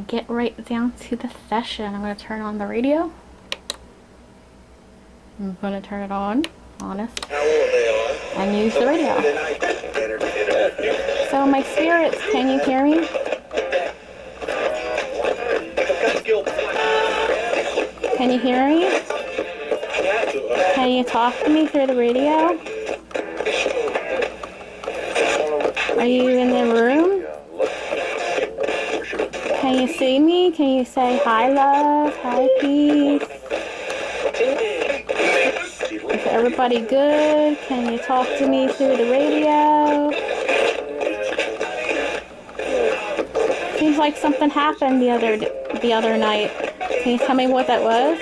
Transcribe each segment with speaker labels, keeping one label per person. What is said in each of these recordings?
Speaker 1: get right down to the session. I'm going to turn on the radio. I'm going to turn it on, honest, and use the radio. So my spirits, can you hear me? Can you hear me? Can you talk to me through the radio? Are you in the room? Can you see me? Can you say hi, love? Hi, peace? Is everybody good? Can you talk to me through the radio? Seems like something happened the other night. Can you tell me what that was?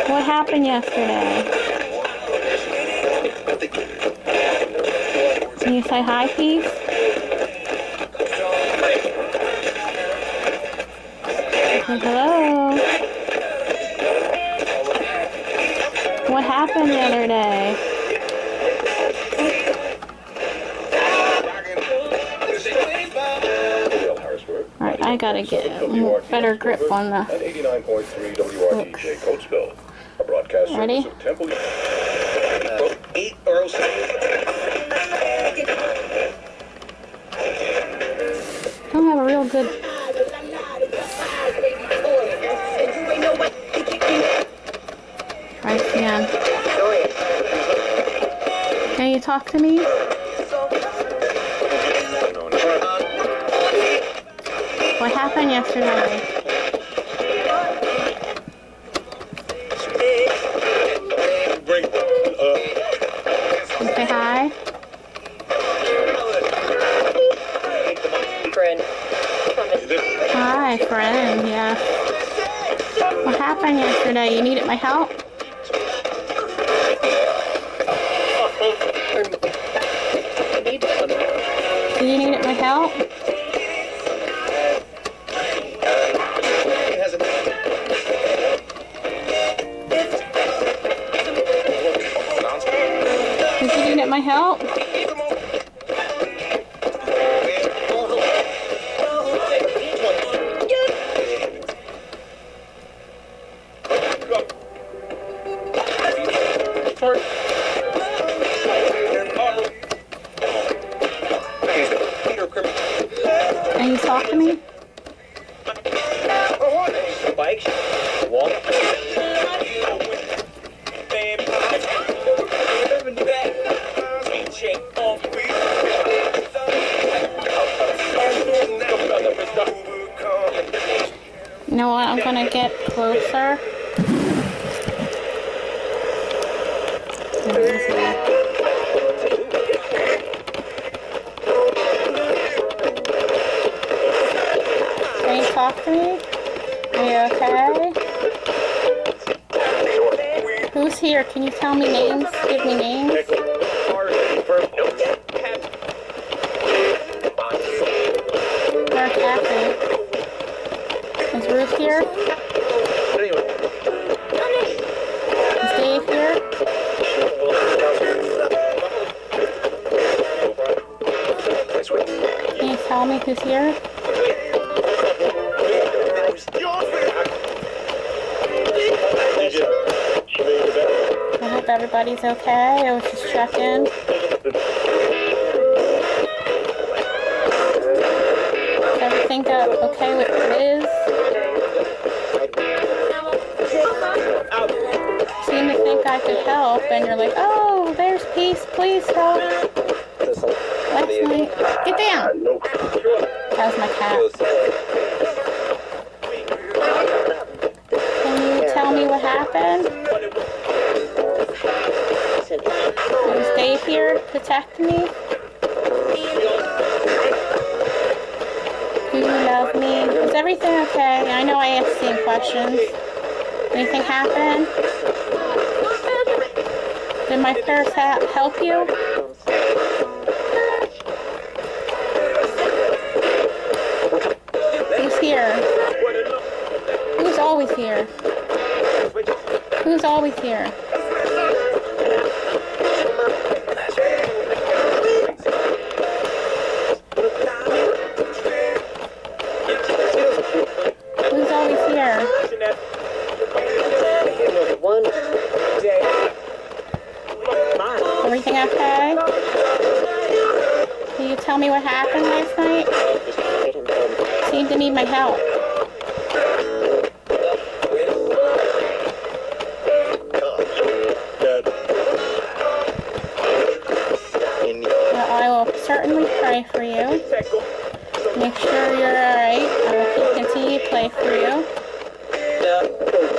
Speaker 1: What happened yesterday? Can you say hi, peace? Hello? What happened the other day? Alright, I gotta get a better grip on the...
Speaker 2: 89.3 WRTJ Coatesville. A broadcast
Speaker 1: Ready?
Speaker 2: service of Temple.
Speaker 1: I don't have a real good... Try again. Can you talk to me? What happened yesterday? Say hi. Hi, friend. Yeah. What happened yesterday? You needed my help? You needed my help? Did you need my help? Can you talk to me? You know what? I'm gonna get closer. Can you talk to me? Are you okay? Who's here? Can you tell me names? Give me names. Where's Kathy? Is Ruth here? Is Dave here? Can you tell me who's here? I hope everybody's okay. I was just checking. Is everything okay with Liz? Seem to think I could help, and you're like, oh, there's Peace, please help. Last night. Get down! That was my cat. Can you tell me what happened? Is Dave here to protect me? Do you love me? Is everything okay? I know I asked the same questions. Anything happen? Did my prayers help you? Who's here? Who's always here? Who's always here? everything okay? Can you tell me what happened last night? Seemed to need my help. Well, I will certainly pray for you. Make sure you're alright. I will continue to pray for you.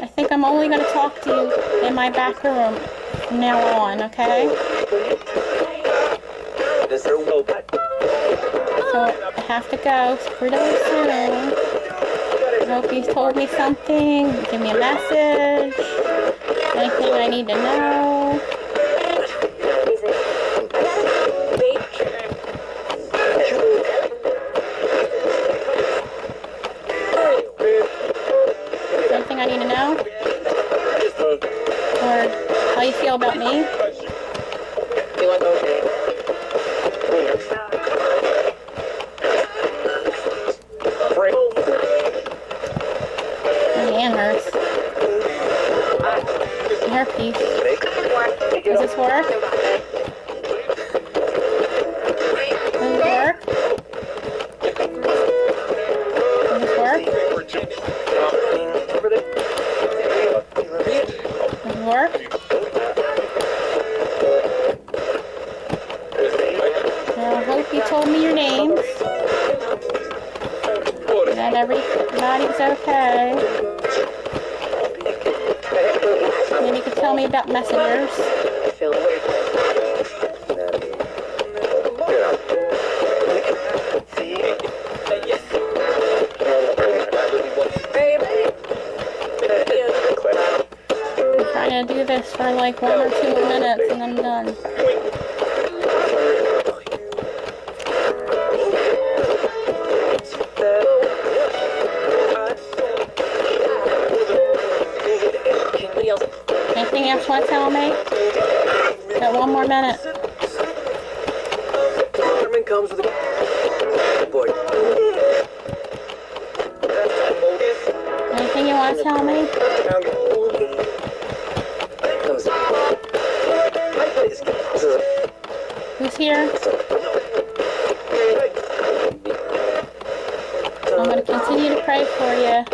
Speaker 1: I think I'm only going to talk to you in my back room from now on, okay? So I have to go pretty soon. I hope you told me something. Give me a message. Anything I need to know. Anything I need to know? Or how you feel about me? My hand hurts. Hairpiece. Does this work? Does it work? Does this work? Does it work? Well, I hope you told me your names. That everybody's okay. Then you can tell me about messengers. I'm trying to do this for like 1 or 2 minutes and I'm done. Anything else you want to tell me? Got 1 more minute.
Speaker 3: Comes with a boy.
Speaker 1: Anything you want to tell me? Who's here? I'm going to continue to pray for you.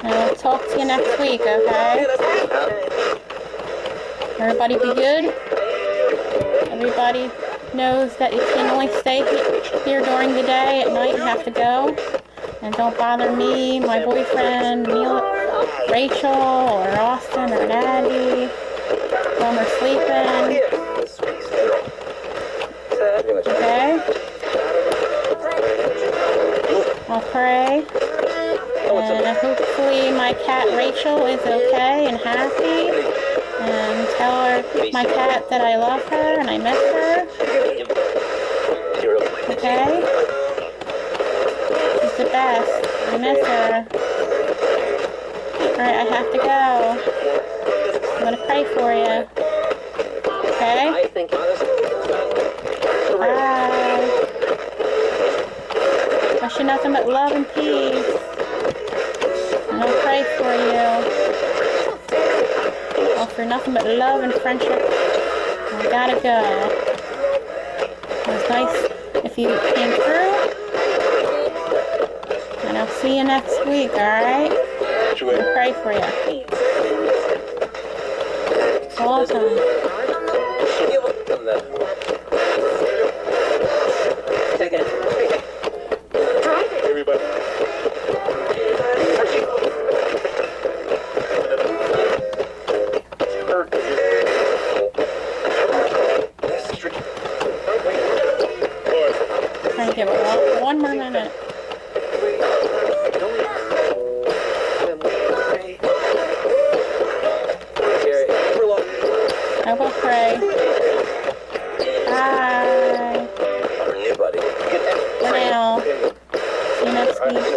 Speaker 1: And I'll talk to you next week, okay? Everybody be good. Everybody knows that you can only stay here during the day. At night you have to go. And don't bother me, my boyfriend, Rachel, or Austin, or Daddy. When we're sleeping. Okay? I'll pray. And hopefully my cat Rachel is okay and happy. And tell her, my cat, that I love her and I miss her. Okay? She's the best. I miss her. Alright, I have to go. I'm gonna pray for you. Okay? Bye. Wish you nothing but love and peace. And I'll pray for you. For nothing but love and friendship. I gotta go. It was nice if you came through. And I'll see you next week, alright? I'll pray for you. All the time. Give it 1 more minute. I will pray. Bye. For now. See you next week.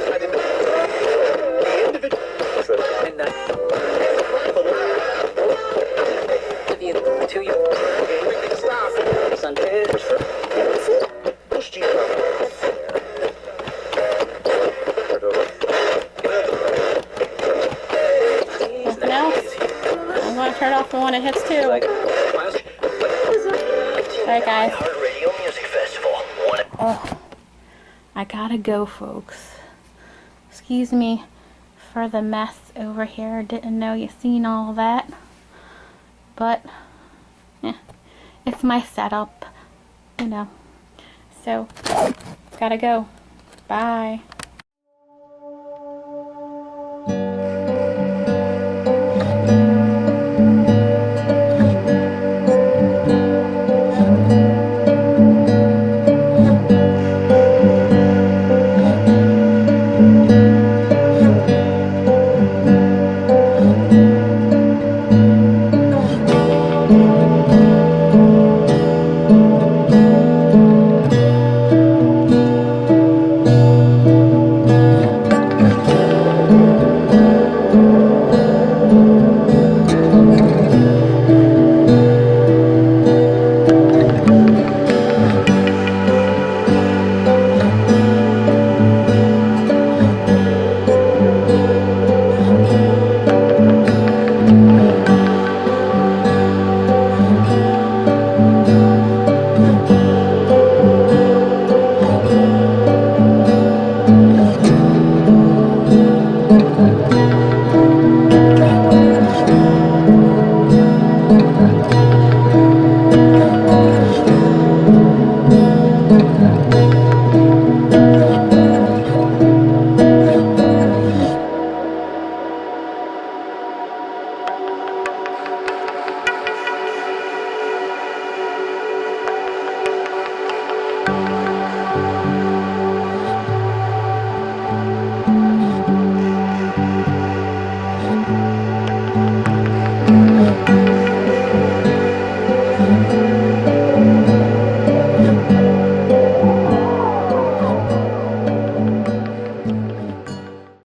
Speaker 1: turn off the one it hits too.
Speaker 3: Like,
Speaker 1: Alright, guys.
Speaker 3: iHeartRadio Music Festival.
Speaker 1: Oh, I gotta go, folks. Excuse me for the mess over here. Didn't know you seen all that. But, yeah, it's my setup, you know. So, gotta go. Bye.